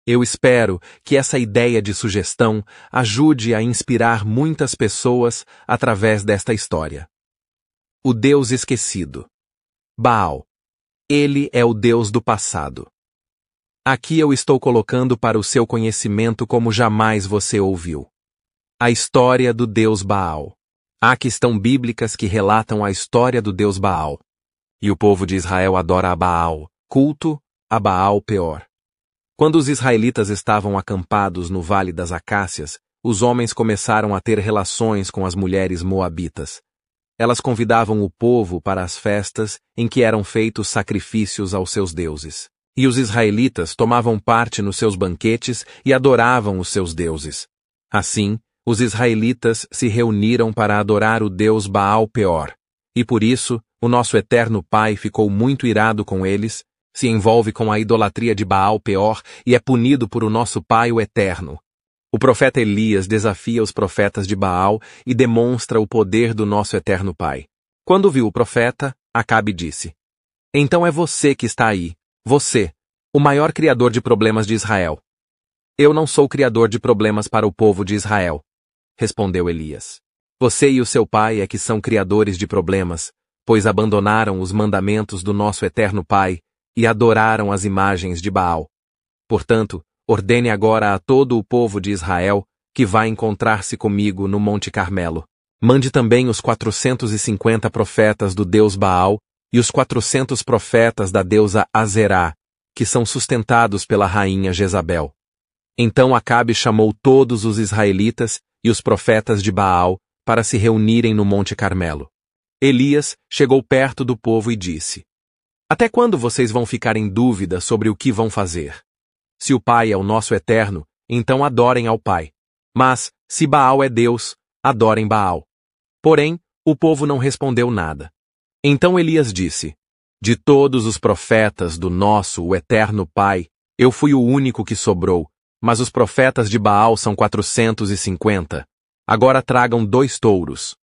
Eu espero que essa ideia de sugestão ajude a inspirar muitas pessoas através desta história. O Deus esquecido. Baal. Ele é o Deus do passado. Aqui eu estou colocando para o seu conhecimento como jamais você ouviu. A história do Deus Baal. Há questões bíblicas que relatam a história do Deus Baal. E o povo de Israel adora a Baal, culto a Baal Peor. Quando os israelitas estavam acampados no Vale das Acácias, os homens começaram a ter relações com as mulheres moabitas. Elas convidavam o povo para as festas em que eram feitos sacrifícios aos seus deuses. E os israelitas tomavam parte nos seus banquetes e adoravam os seus deuses. Assim, os israelitas se reuniram para adorar o Deus Baal Peor. E por isso, o nosso eterno Pai ficou muito irado com eles, se envolve com a idolatria de Baal Peor e é punido por o nosso Pai o Eterno. O profeta Elias desafia os profetas de Baal e demonstra o poder do nosso eterno Pai. Quando viu o profeta, Acabe disse: "Então é você que está aí, você, o maior criador de problemas de Israel." "Eu não sou criador de problemas para o povo de Israel," respondeu Elias. "Você e o seu pai é que são criadores de problemas, pois abandonaram os mandamentos do nosso eterno Pai e adoraram as imagens de Baal. Portanto, ordene agora a todo o povo de Israel que vai encontrar-se comigo no Monte Carmelo. Mande também os 450 profetas do Deus Baal e os 400 profetas da deusa Azerá, que são sustentados pela rainha Jezabel." Então Acabe chamou todos os israelitas e os profetas de Baal para se reunirem no Monte Carmelo. Elias chegou perto do povo e disse: "Até quando vocês vão ficar em dúvida sobre o que vão fazer? Se o Pai é o nosso eterno, então adorem ao Pai. Mas, se Baal é Deus, adorem Baal." Porém, o povo não respondeu nada. Então Elias disse: "De todos os profetas do nosso, o eterno Pai, eu fui o único que sobrou, mas os profetas de Baal são 450. Agora tragam 2 touros.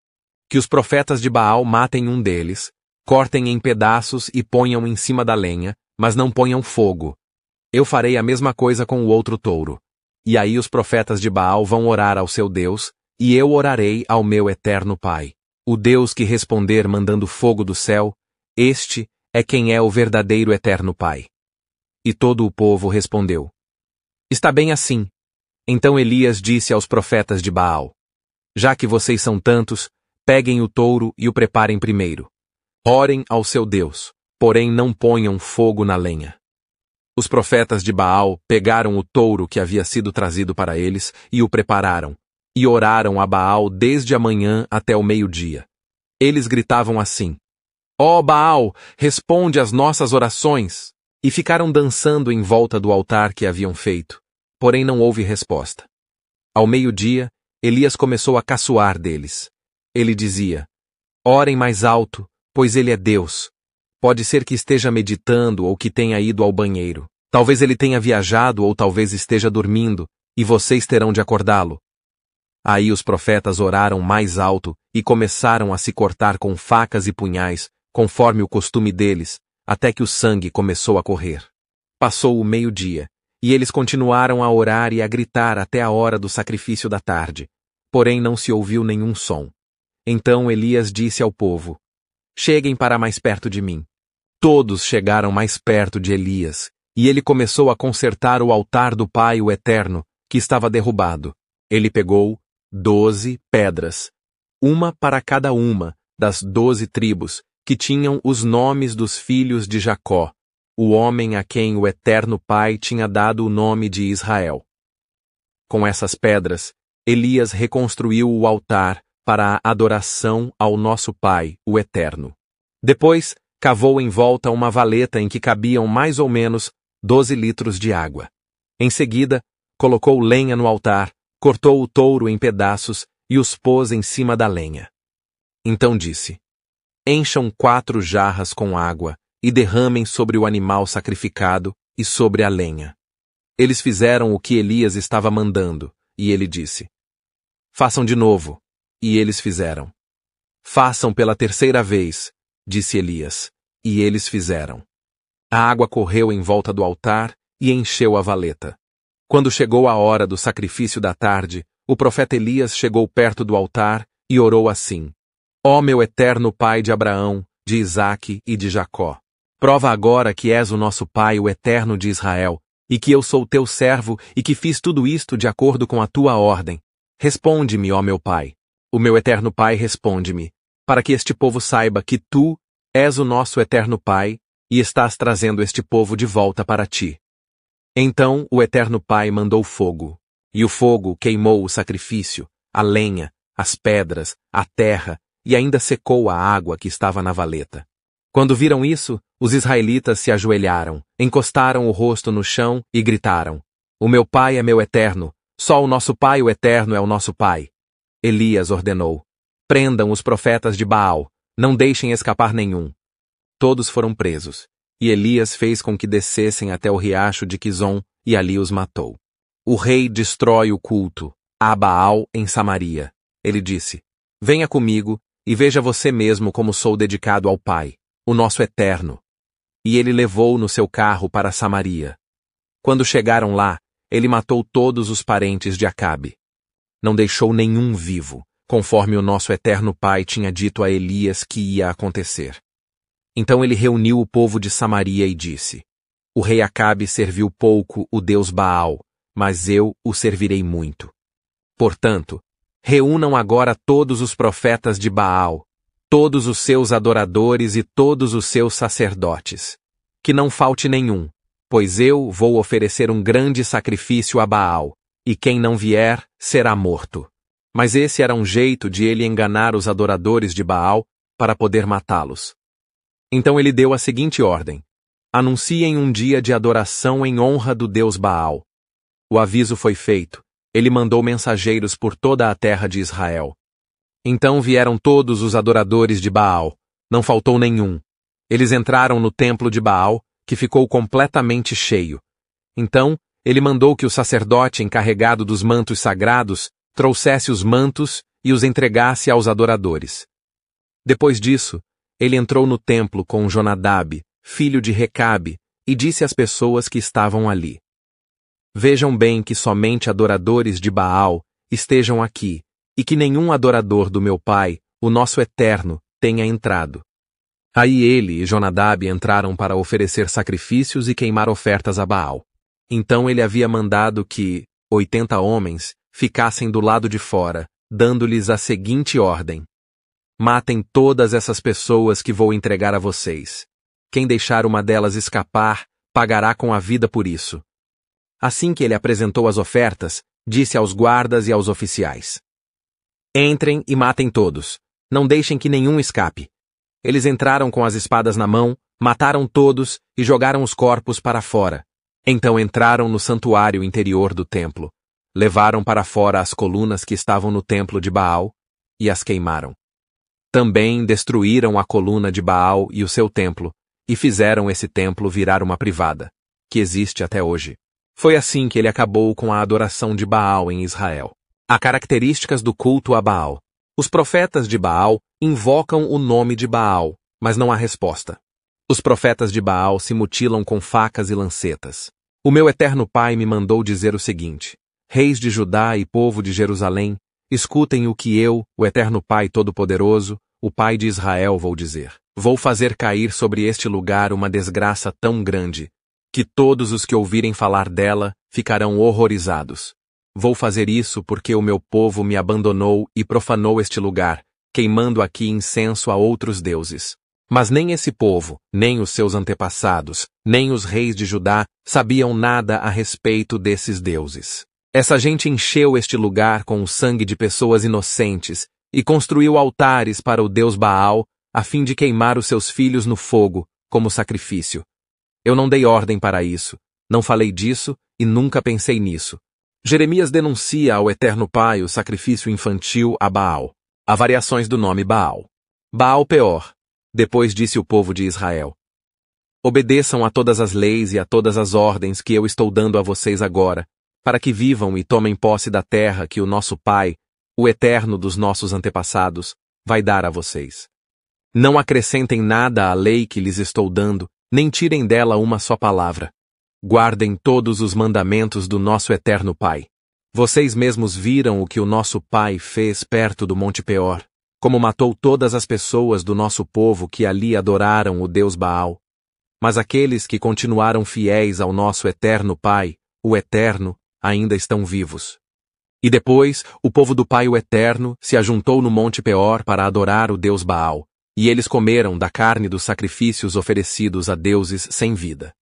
Que os profetas de Baal matem um deles, cortem em pedaços e ponham em cima da lenha, mas não ponham fogo. Eu farei a mesma coisa com o outro touro. E aí os profetas de Baal vão orar ao seu Deus, e eu orarei ao meu eterno Pai. O Deus que responder mandando fogo do céu, este é quem é o verdadeiro eterno Pai." E todo o povo respondeu: "Está bem assim." Então Elias disse aos profetas de Baal: "Já que vocês são tantos, peguem o touro e o preparem primeiro. Orem ao seu Deus, porém não ponham fogo na lenha." Os profetas de Baal pegaram o touro que havia sido trazido para eles e o prepararam, e oraram a Baal desde a manhã até o meio-dia. Eles gritavam assim: "Ó Baal, responde às nossas orações!" E ficaram dançando em volta do altar que haviam feito, porém não houve resposta. Ao meio-dia, Elias começou a caçoar deles. Ele dizia: "Orem mais alto, pois ele é Deus. Pode ser que esteja meditando ou que tenha ido ao banheiro. Talvez ele tenha viajado ou talvez esteja dormindo, e vocês terão de acordá-lo." Aí os profetas oraram mais alto e começaram a se cortar com facas e punhais, conforme o costume deles, até que o sangue começou a correr. Passou o meio-dia, e eles continuaram a orar e a gritar até a hora do sacrifício da tarde, porém não se ouviu nenhum som. Então Elias disse ao povo: "Cheguem para mais perto de mim." Todos chegaram mais perto de Elias, e ele começou a consertar o altar do Pai o Eterno, que estava derrubado. Ele pegou 12 pedras, uma para cada uma das 12 tribos, que tinham os nomes dos filhos de Jacó, o homem a quem o Eterno Pai tinha dado o nome de Israel. Com essas pedras, Elias reconstruiu o altar para a adoração ao nosso Pai, o Eterno. Depois, cavou em volta uma valeta em que cabiam mais ou menos 12 litros de água. Em seguida, colocou lenha no altar, cortou o touro em pedaços e os pôs em cima da lenha. Então disse: "Encham 4 jarras com água e derramem sobre o animal sacrificado e sobre a lenha." Eles fizeram o que Elias estava mandando, e ele disse: "Façam de novo." E eles fizeram. "Façam pela 3ª vez," disse Elias, e eles fizeram. A água correu em volta do altar e encheu a valeta. Quando chegou a hora do sacrifício da tarde, o profeta Elias chegou perto do altar e orou assim: Ó meu eterno Pai de Abraão, de Isaque e de Jacó, prova agora que és o nosso Pai, o Eterno de Israel, e que eu sou teu servo e que fiz tudo isto de acordo com a tua ordem. Responde-me, ó meu Pai. O meu eterno Pai responde-me, para que este povo saiba que tu és o nosso eterno Pai e estás trazendo este povo de volta para ti. Então o eterno Pai mandou fogo, e o fogo queimou o sacrifício, a lenha, as pedras, a terra, e ainda secou a água que estava na valeta. Quando viram isso, os israelitas se ajoelharam, encostaram o rosto no chão e gritaram: O meu Pai é meu eterno, só o nosso Pai o eterno é o nosso Pai. Elias ordenou: Prendam os profetas de Baal, não deixem escapar nenhum. Todos foram presos, e Elias fez com que descessem até o riacho de Quizon e ali os matou. O rei destrói o culto a Baal em Samaria. Ele disse: Venha comigo e veja você mesmo como sou dedicado ao Pai, o nosso eterno. E ele levou no seu carro para Samaria. Quando chegaram lá, ele matou todos os parentes de Acabe. Não deixou nenhum vivo, conforme o nosso eterno Pai tinha dito a Elias que ia acontecer. Então ele reuniu o povo de Samaria e disse: O rei Acabe serviu pouco o deus Baal, mas eu o servirei muito. Portanto, reúnam agora todos os profetas de Baal, todos os seus adoradores e todos os seus sacerdotes. Que não falte nenhum, pois eu vou oferecer um grande sacrifício a Baal, e quem não vier será morto. Mas esse era um jeito de ele enganar os adoradores de Baal para poder matá-los. Então ele deu a seguinte ordem: Anunciem um dia de adoração em honra do deus Baal. O aviso foi feito. Ele mandou mensageiros por toda a terra de Israel. Então vieram todos os adoradores de Baal, não faltou nenhum. Eles entraram no templo de Baal, que ficou completamente cheio. Então, ele mandou que o sacerdote encarregado dos mantos sagrados trouxesse os mantos e os entregasse aos adoradores. Depois disso, ele entrou no templo com Jonadab, filho de Recabe, e disse às pessoas que estavam ali: Vejam bem que somente adoradores de Baal estejam aqui, e que nenhum adorador do meu Pai, o nosso Eterno, tenha entrado. Aí ele e Jonadab entraram para oferecer sacrifícios e queimar ofertas a Baal. Então ele havia mandado que 80 homens ficassem do lado de fora, dando-lhes a seguinte ordem: Matem todas essas pessoas que vou entregar a vocês. Quem deixar uma delas escapar, pagará com a vida por isso. Assim que ele apresentou as ofertas, disse aos guardas e aos oficiais: Entrem e matem todos. Não deixem que nenhum escape. Eles entraram com as espadas na mão, mataram todos e jogaram os corpos para fora. Então entraram no santuário interior do templo, levaram para fora as colunas que estavam no templo de Baal e as queimaram. Também destruíram a coluna de Baal e o seu templo, e fizeram esse templo virar uma privada, que existe até hoje. Foi assim que ele acabou com a adoração de Baal em Israel. Há características do culto a Baal. Os profetas de Baal invocam o nome de Baal, mas não há resposta. Os profetas de Baal se mutilam com facas e lancetas. O meu eterno Pai me mandou dizer o seguinte: Reis de Judá e povo de Jerusalém, escutem o que eu, o eterno Pai Todo-Poderoso, o Pai de Israel, vou dizer. Vou fazer cair sobre este lugar uma desgraça tão grande, que todos os que ouvirem falar dela ficarão horrorizados. Vou fazer isso porque o meu povo me abandonou e profanou este lugar, queimando aqui incenso a outros deuses. Mas nem esse povo, nem os seus antepassados, nem os reis de Judá sabiam nada a respeito desses deuses. Essa gente encheu este lugar com o sangue de pessoas inocentes e construiu altares para o deus Baal, a fim de queimar os seus filhos no fogo, como sacrifício. Eu não dei ordem para isso, não falei disso e nunca pensei nisso. Jeremias denuncia ao Eterno Pai o sacrifício infantil a Baal. Há variações do nome Baal. Baal Peor. Depois disse o povo de Israel: Obedeçam a todas as leis e a todas as ordens que eu estou dando a vocês agora, para que vivam e tomem posse da terra que o nosso Pai, o Eterno dos nossos antepassados, vai dar a vocês. Não acrescentem nada à lei que lhes estou dando, nem tirem dela uma só palavra. guardem todos os mandamentos do nosso eterno Pai. Vocês mesmos viram o que o nosso pai fez perto do Monte Peor, como matou todas as pessoas do nosso povo que ali adoraram o Deus Baal. Mas aqueles que continuaram fiéis ao nosso eterno Pai, o Eterno, ainda estão vivos. E depois, o povo do Pai o Eterno se ajuntou no Monte Peor para adorar o Deus Baal, e eles comeram da carne dos sacrifícios oferecidos a deuses sem vida.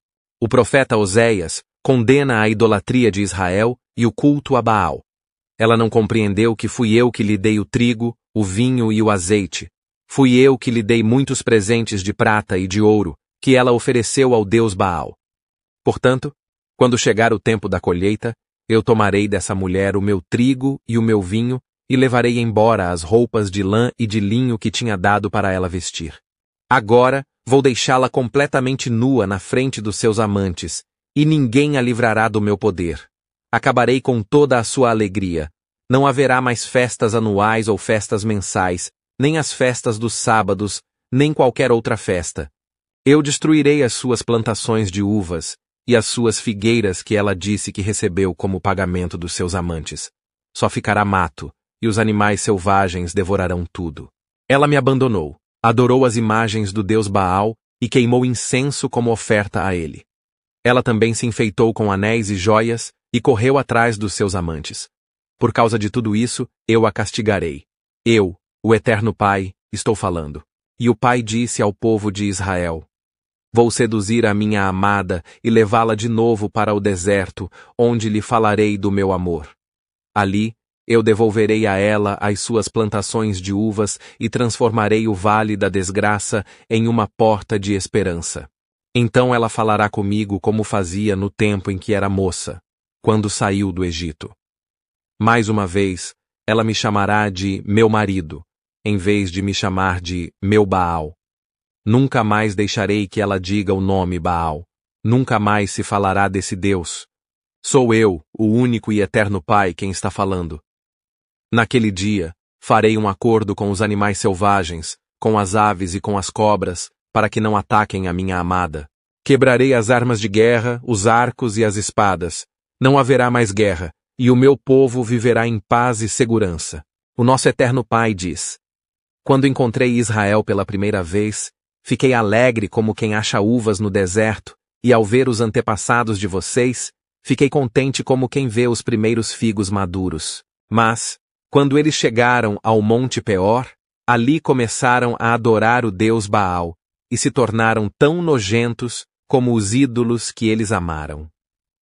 O profeta Oséias condena a idolatria de Israel e o culto a Baal. Ela não compreendeu que fui eu que lhe dei o trigo, o vinho e o azeite. Fui eu que lhe dei muitos presentes de prata e de ouro, que ela ofereceu ao Deus Baal. Portanto, quando chegar o tempo da colheita, eu tomarei dessa mulher o meu trigo e o meu vinho e levarei embora as roupas de lã e de linho que tinha dado para ela vestir. Agora vou deixá-la completamente nua na frente dos seus amantes, e ninguém a livrará do meu poder. Acabarei com toda a sua alegria. Não haverá mais festas anuais ou festas mensais, nem as festas dos sábados, nem qualquer outra festa. Eu destruirei as suas plantações de uvas e as suas figueiras que ela disse que recebeu como pagamento dos seus amantes. Só ficará mato, e os animais selvagens devorarão tudo. Ela me abandonou, adorou as imagens do Deus Baal e queimou incenso como oferta a ele. Ela também se enfeitou com anéis e joias e correu atrás dos seus amantes. Por causa de tudo isso, eu a castigarei. Eu, o Eterno Pai, estou falando. E o Pai disse ao povo de Israel: Vou seduzir a minha amada e levá-la de novo para o deserto, onde lhe falarei do meu amor. Ali, eu devolverei a ela as suas plantações de uvas e transformarei o vale da desgraça em uma porta de esperança. Então ela falará comigo como fazia no tempo em que era moça, quando saiu do Egito. Mais uma vez, ela me chamará de meu marido, em vez de me chamar de meu Baal. Nunca mais deixarei que ela diga o nome Baal. Nunca mais se falará desse Deus. Sou eu, o único e eterno Pai, quem está falando. Naquele dia, farei um acordo com os animais selvagens, com as aves e com as cobras, para que não ataquem a minha amada. Quebrarei as armas de guerra, os arcos e as espadas. Não haverá mais guerra, e o meu povo viverá em paz e segurança. O nosso eterno Pai diz: Quando encontrei Israel pela primeira vez, fiquei alegre como quem acha uvas no deserto, e ao ver os antepassados de vocês, fiquei contente como quem vê os primeiros figos maduros. Mas, quando eles chegaram ao Monte Peor, ali começaram a adorar o Deus Baal, e se tornaram tão nojentos como os ídolos que eles amaram.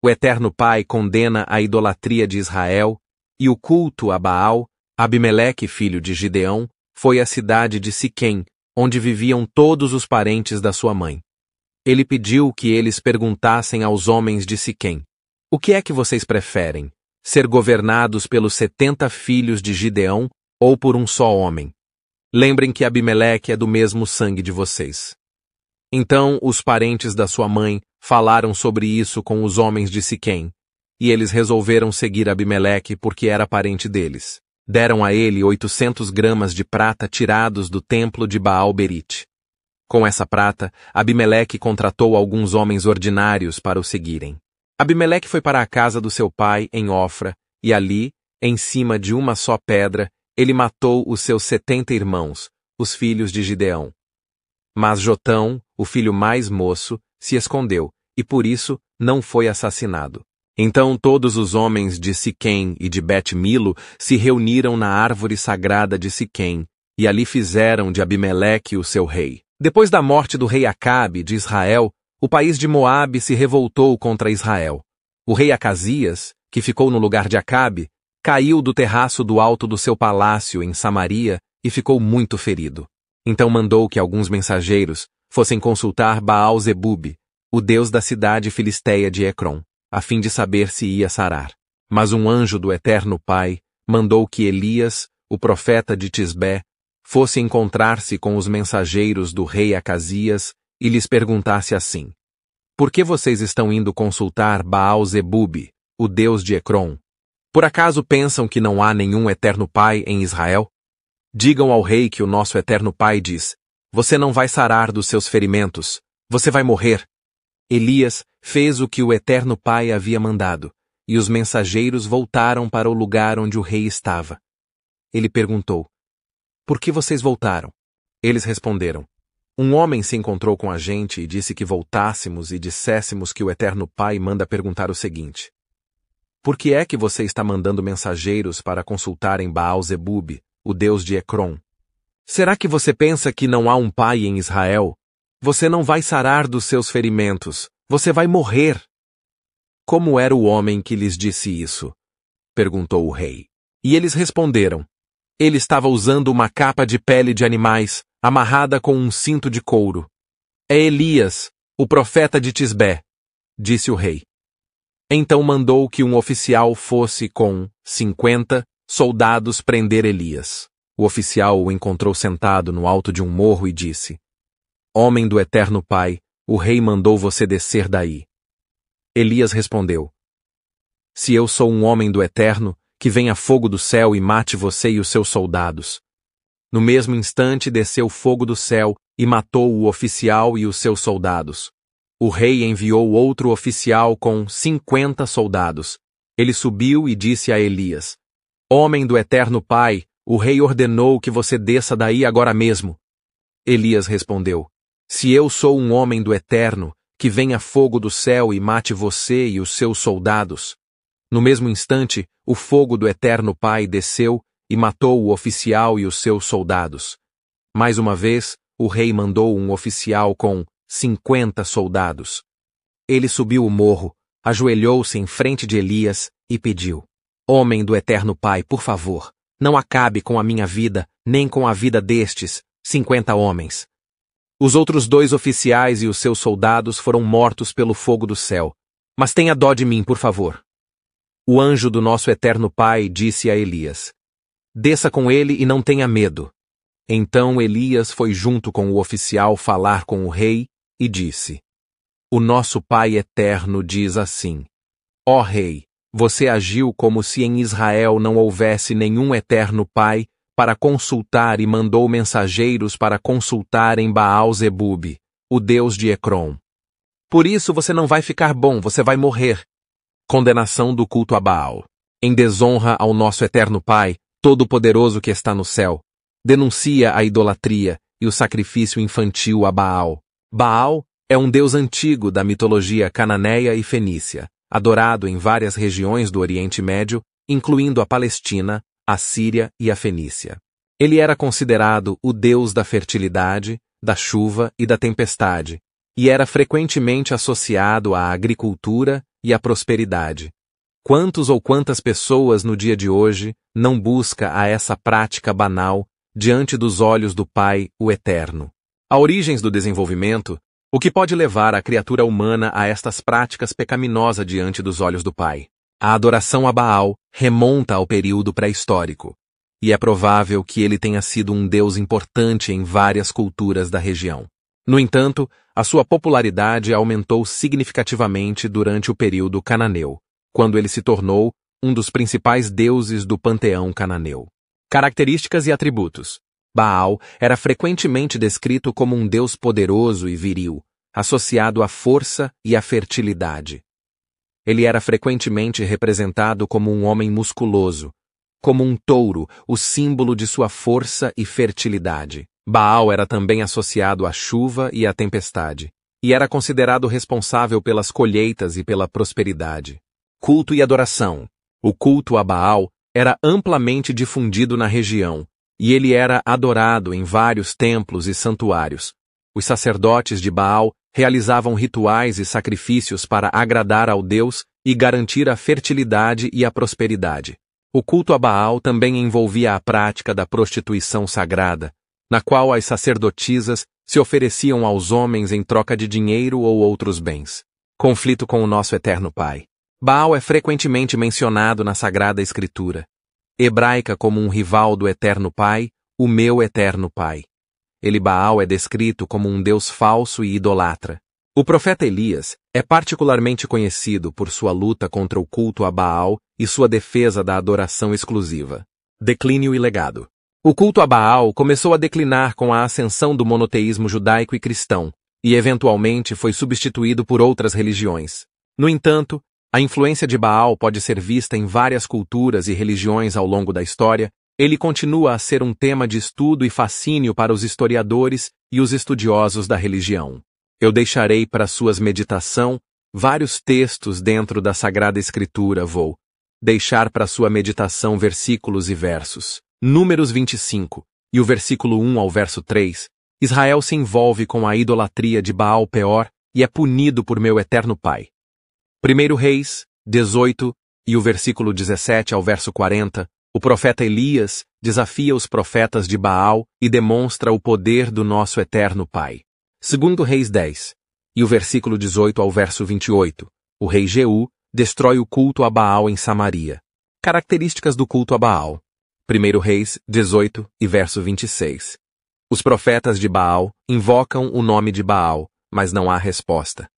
O Eterno Pai condena a idolatria de Israel, e o culto a Baal. Abimeleque, filho de Gideão, foi à cidade de Siquém, onde viviam todos os parentes da sua mãe. Ele pediu que eles perguntassem aos homens de Siquém: O que é que vocês preferem? Ser governados pelos 70 filhos de Gideão ou por um só homem? Lembrem que Abimeleque é do mesmo sangue de vocês. Então os parentes da sua mãe falaram sobre isso com os homens de Siquém, e eles resolveram seguir Abimeleque porque era parente deles. Deram a ele 800 gramas de prata tirados do templo de Baal-Berite. Com essa prata, Abimeleque contratou alguns homens ordinários para o seguirem. Abimeleque foi para a casa do seu pai em Ofra, e ali, em cima de uma só pedra, ele matou os seus 70 irmãos, os filhos de Gideão. Mas Jotão, o filho mais moço, se escondeu, e por isso não foi assassinado. Então todos os homens de Siquém e de Bet-Milo se reuniram na árvore sagrada de Siquém, e ali fizeram de Abimeleque o seu rei. Depois da morte do rei Acabe de Israel, o país de Moabe se revoltou contra Israel. O rei Acasias, que ficou no lugar de Acabe, caiu do terraço do alto do seu palácio em Samaria e ficou muito ferido. Então mandou que alguns mensageiros fossem consultar Baal-Zebub, o deus da cidade filisteia de Ecrom, a fim de saber se ia sarar. Mas um anjo do Eterno Pai mandou que Elias, o profeta de Tisbé, fosse encontrar-se com os mensageiros do rei Acasias e lhes perguntasse assim: Por que vocês estão indo consultar Baal-Zebub, o deus de Ecrom? Por acaso pensam que não há nenhum Eterno Pai em Israel? Digam ao rei que o nosso Eterno Pai diz: Você não vai sarar dos seus ferimentos, você vai morrer. Elias fez o que o Eterno Pai havia mandado, e os mensageiros voltaram para o lugar onde o rei estava. Ele perguntou: Por que vocês voltaram? Eles responderam: Um homem se encontrou com a gente e disse que voltássemos e disséssemos que o Eterno Pai manda perguntar o seguinte: Por que é que você está mandando mensageiros para consultarem Baal-Zebub, o deus de Ecrom? Será que você pensa que não há um pai em Israel? Você não vai sarar dos seus ferimentos, você vai morrer. Como era o homem que lhes disse isso? Perguntou o rei. E eles responderam: Ele estava usando uma capa de pele de animais, amarrada com um cinto de couro. É Elias, o profeta de Tisbé, disse o rei. Então mandou que um oficial fosse com 50 soldados prender Elias. O oficial o encontrou sentado no alto de um morro e disse: Homem do Eterno Pai, o rei mandou você descer daí. Elias respondeu: Se eu sou um homem do Eterno, que venha fogo do céu e mate você e os seus soldados. No mesmo instante desceu fogo do céu e matou o oficial e os seus soldados. O rei enviou outro oficial com 50 soldados. Ele subiu e disse a Elias: Homem do Eterno Pai, o rei ordenou que você desça daí agora mesmo. Elias respondeu: Se eu sou um homem do Eterno, que venha fogo do céu e mate você e os seus soldados. No mesmo instante, o fogo do Eterno Pai desceu e matou o oficial e os seus soldados. Mais uma vez, o rei mandou um oficial com 50 soldados. Ele subiu o morro, ajoelhou-se em frente de Elias e pediu: Homem do Eterno Pai, por favor, não acabe com a minha vida, nem com a vida destes 50 homens. Os outros 2 oficiais e os seus soldados foram mortos pelo fogo do céu. Mas tenha dó de mim, por favor. O anjo do nosso Eterno Pai disse a Elias: Desça com ele e não tenha medo. Então Elias foi junto com o oficial falar com o rei e disse: O nosso Pai Eterno diz assim: Ó rei, você agiu como se em Israel não houvesse nenhum Eterno Pai para consultar e mandou mensageiros para consultar em Baal-Zebub, o deus de Ecrom. Por isso você não vai ficar bom, você vai morrer. Condenação do culto a Baal. Em desonra ao nosso Eterno Pai, Todo-Poderoso que está no céu. Denuncia a idolatria e o sacrifício infantil a Baal. Baal é um deus antigo da mitologia cananeia e fenícia, adorado em várias regiões do Oriente Médio, incluindo a Palestina, a Síria e a Fenícia. Ele era considerado o deus da fertilidade, da chuva e da tempestade, e era frequentemente associado à agricultura e à prosperidade. Quantos ou quantas pessoas no dia de hoje não busca a essa prática banal diante dos olhos do Pai, o Eterno? A origens do desenvolvimento, o que pode levar a criatura humana a estas práticas pecaminosas diante dos olhos do Pai? A adoração a Baal remonta ao período pré-histórico, e é provável que ele tenha sido um deus importante em várias culturas da região. No entanto, a sua popularidade aumentou significativamente durante o período cananeu, quando ele se tornou um dos principais deuses do panteão cananeu. Características e atributos. Baal era frequentemente descrito como um deus poderoso e viril, associado à força e à fertilidade. Ele era frequentemente representado como um homem musculoso, como um touro, o símbolo de sua força e fertilidade. Baal era também associado à chuva e à tempestade, e era considerado responsável pelas colheitas e pela prosperidade. Culto e adoração. O culto a Baal era amplamente difundido na região, e ele era adorado em vários templos e santuários. Os sacerdotes de Baal realizavam rituais e sacrifícios para agradar ao Deus e garantir a fertilidade e a prosperidade. O culto a Baal também envolvia a prática da prostituição sagrada, na qual as sacerdotisas se ofereciam aos homens em troca de dinheiro ou outros bens. Conflito com o nosso Eterno Pai. Baal é frequentemente mencionado na Sagrada Escritura, hebraica como um rival do Eterno Pai, o meu Eterno Pai. Baal é descrito como um deus falso e idolatra. O profeta Elias é particularmente conhecido por sua luta contra o culto a Baal e sua defesa da adoração exclusiva. Declínio e legado. O culto a Baal começou a declinar com a ascensão do monoteísmo judaico e cristão, e eventualmente foi substituído por outras religiões. No entanto, a influência de Baal pode ser vista em várias culturas e religiões ao longo da história. Ele continua a ser um tema de estudo e fascínio para os historiadores e os estudiosos da religião. Eu deixarei para suas meditação vários textos dentro da Sagrada Escritura. Vou deixar para sua meditação versículos e versos. Números 25, e o versículo 1 ao verso 3. Israel se envolve com a idolatria de Baal Peor e é punido por meu eterno Pai. 1 Reis 18, e o versículo 17 ao verso 40. O profeta Elias desafia os profetas de Baal e demonstra o poder do nosso eterno Pai. 2 Reis 10, e o versículo 18 ao verso 28. O rei Jeú destrói o culto a Baal em Samaria. Características do culto a Baal. 1 Reis 18, e verso 26. Os profetas de Baal invocam o nome de Baal, mas não há resposta.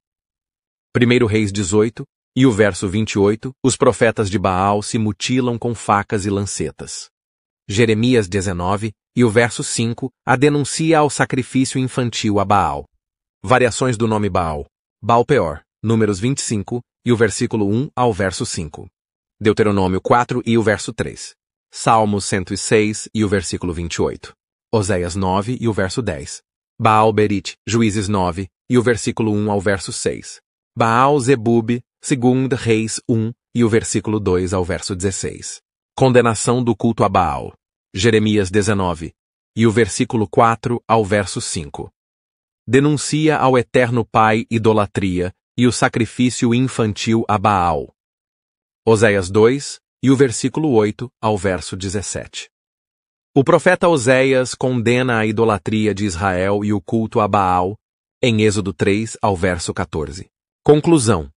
1 Reis 18, e o verso 28, os profetas de Baal se mutilam com facas e lancetas. Jeremias 19, e o verso 5, a denuncia ao sacrifício infantil a Baal. Variações do nome Baal. Baal Peor, Números 25, e o versículo 1 ao verso 5. Deuteronômio 4 e o verso 3. Salmos 106 e o versículo 28. Oséias 9 e o verso 10. Baal Berit, Juízes 9, e o versículo 1 ao verso 6. Baal Zebub, 2 Reis 1, e o versículo 2 ao verso 16. Condenação do culto a Baal. Jeremias 19, e o versículo 4 ao verso 5. Denuncia ao eterno Pai idolatria e o sacrifício infantil a Baal. Oséias 2, e o versículo 8 ao verso 17. O profeta Oséias condena a idolatria de Israel e o culto a Baal, em Êxodo 3 ao verso 14. Conclusão.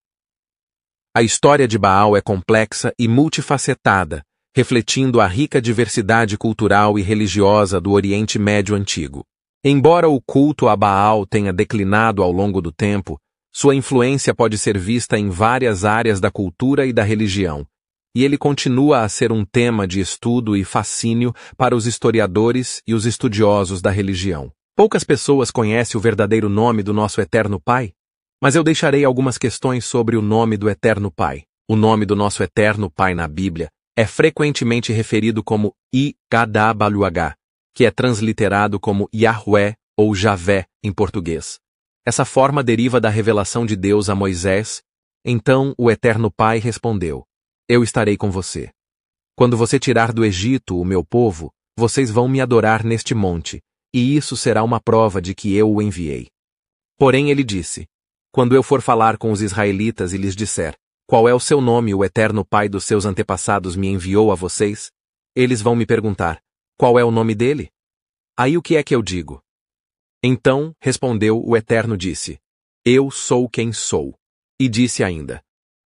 A história de Baal é complexa e multifacetada, refletindo a rica diversidade cultural e religiosa do Oriente Médio Antigo. Embora o culto a Baal tenha declinado ao longo do tempo, sua influência pode ser vista em várias áreas da cultura e da religião, e ele continua a ser um tema de estudo e fascínio para os historiadores e os estudiosos da religião. Poucas pessoas conhecem o verdadeiro nome do nosso Eterno Pai, mas eu deixarei algumas questões sobre o nome do Eterno Pai. O nome do nosso Eterno Pai na Bíblia é frequentemente referido como I-H-W-H, que é transliterado como Yahweh ou Javé em português. Essa forma deriva da revelação de Deus a Moisés. Então o Eterno Pai respondeu: Eu estarei com você. Quando você tirar do Egito o meu povo, vocês vão me adorar neste monte, e isso será uma prova de que eu o enviei. Porém ele disse: Quando eu for falar com os israelitas e lhes disser, qual é o seu nome, o Eterno Pai dos seus antepassados me enviou a vocês, eles vão me perguntar, qual é o nome dele? Aí o que é que eu digo? Então, respondeu o Eterno, disse, Eu sou quem sou. E disse ainda,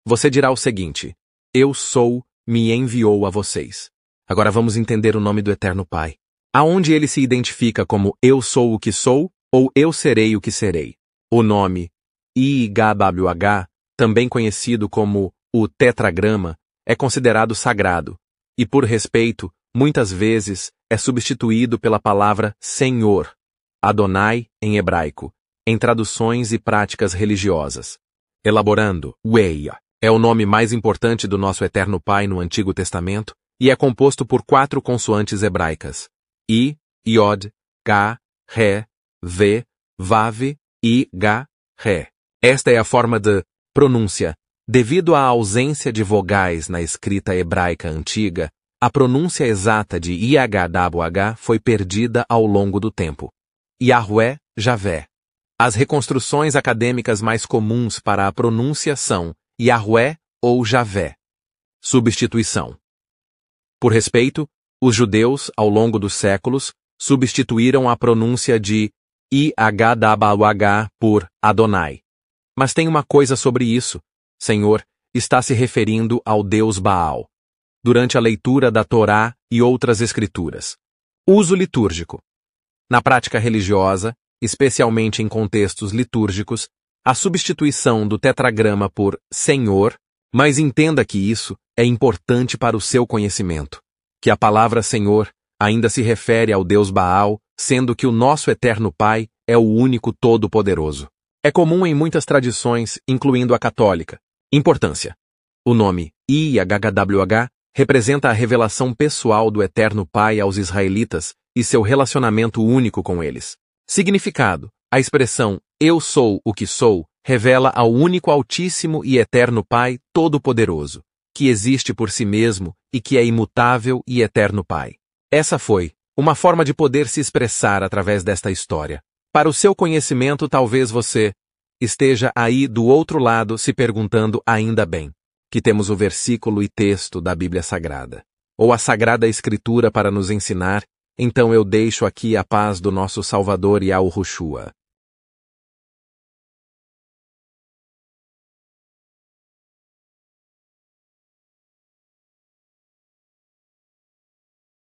você dirá o seguinte, Eu sou, me enviou a vocês. Agora vamos entender o nome do Eterno Pai. Aonde ele se identifica como Eu sou o que sou, ou Eu serei o que serei? O nome IHWH, também conhecido como o tetragrama, é considerado sagrado, e por respeito, muitas vezes, é substituído pela palavra Senhor, Adonai em hebraico, em traduções e práticas religiosas. Elaborando, Weia é o nome mais importante do nosso Eterno Pai no Antigo Testamento e é composto por 4 consoantes hebraicas: I, Iod, K, Re, V, Vav e Ga, Re. Esta é a forma de pronúncia. Devido à ausência de vogais na escrita hebraica antiga, a pronúncia exata de IHWH foi perdida ao longo do tempo. Yahweh, Javé. As reconstruções acadêmicas mais comuns para a pronúncia são Yahweh ou Javé. Substituição. Por respeito, os judeus, ao longo dos séculos, substituíram a pronúncia de IHWH por Adonai. Mas tem uma coisa sobre isso. Senhor está se referindo ao Deus Baal. Durante a leitura da Torá e outras escrituras. Uso litúrgico. Na prática religiosa, especialmente em contextos litúrgicos, a substituição do tetragrama por Senhor, mas entenda que isso é importante para o seu conhecimento, que a palavra Senhor ainda se refere ao Deus Baal, sendo que o nosso Eterno Pai é o único Todo-Poderoso. É comum em muitas tradições, incluindo a católica. Importância. O nome YHWH representa a revelação pessoal do Eterno Pai aos israelitas e seu relacionamento único com eles. Significado. A expressão Eu sou o que sou revela ao único Altíssimo e Eterno Pai Todo-Poderoso, que existe por si mesmo e que é imutável e eterno Pai. Essa foi uma forma de poder se expressar através desta história. Para o seu conhecimento, talvez você esteja aí do outro lado se perguntando ainda bem que temos o versículo e texto da Bíblia Sagrada, ou a Sagrada Escritura para nos ensinar, então eu deixo aqui a paz do nosso Salvador Yahushua.